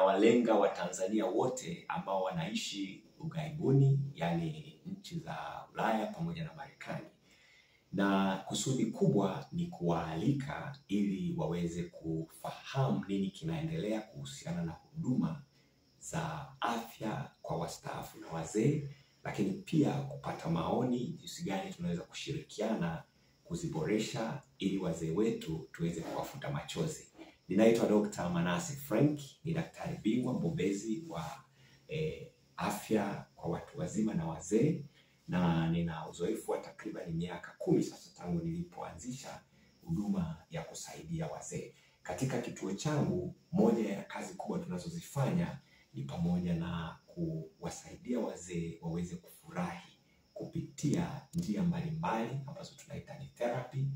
Ninawalenga Watanzania wote ambao wanaishi ughaibuni, yani nchi za Ulaya pamoja na Marekani. Na kusudi kubwa ni kuwaalika ili waweze kufahamu nini kinaendelea kuhusiana na huduma za afya kwa wastaafu na wazee, lakini pia kupata maoni jinsi gani tunaweza kushirikiana kuziboresha ili wazee wetu tuweze kuwafuta machozi. Ninaitwa Dr. Manase Frank, ni daktari bingwa mbobezi wa afya kwa watu wazima na wazee, na nina uzoefu wa takriban miaka 10 sasa tangu nilipoanzisha huduma ya kusaidia wazee. Katika kituo changu, moja ya kazi kubwa tunazozifanya ni pamoja na kuwasaidia wazee waweze kufurahi kupitia njia mbalimbali ambazo tunaita ni therapy.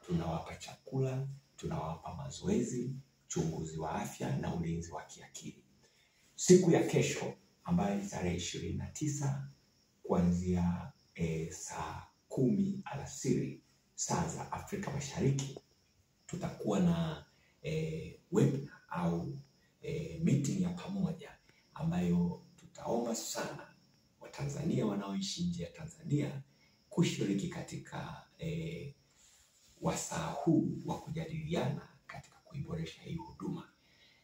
Tunawapa chakula, tunawapa mazoezi, uchunguzi wa afya na ulinzi wa kiakili. Siku ya kesho ambayo ni tarehe 29 kuanzia saa 10 alasiri saa za Afrika Mashariki, tutakuwa na webinar au meeting ya pamoja ambayo tutaomba sana Watanzania wanaoishi nje ya Tanzania kushiriki katika wasaa huu wa kujadiliana katika kuiboresha hii huduma.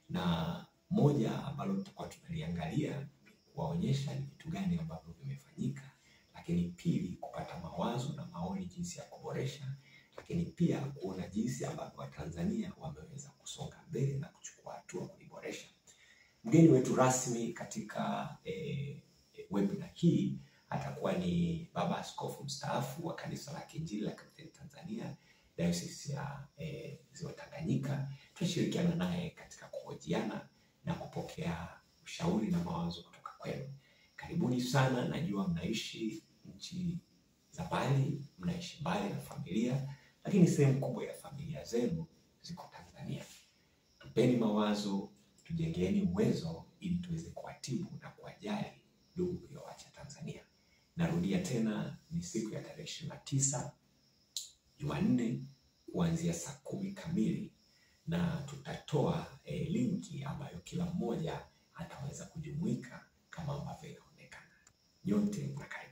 Na moja ambalo tutakuwa tunaliangalia kuwaonyesha ni vitu gani ambavyo vimefanyika, lakini pili kupata mawazo na maoni jinsi ya kuboresha, lakini pia kuona jinsi ambavyo Watanzania wameweza kusonga mbele na kuchukua hatua kuiboresha. Mgeni wetu rasmi katika webinar hii atakuwa ni Baba Askofu mstaafu wa Kanisa la Kiinjili la Kilutheri Tanzania, Dayosisi ya Ziwa Tanganyika. Tutashirikiana naye katika kuhojiana na kupokea ushauri na mawazo kutoka kwenu. Karibuni sana, najua mnaishi nchi za mbali, mnaishi mbali na familia, lakini sehemu kubwa ya familia zenu ziko Tanzania. Tupeni mawazo, tujengeni uwezo ili tuweze kuwatibu na kuwajali ndugu walioacha Tanzania. Narudia tena, ni siku ya tarehe 29 Jumanne kuanzia saa 10 kamili, na tutatoa linki ambayo kila mmoja ataweza kujumuika kama ambavyo inaonekana. Nyote mnakaribishwa.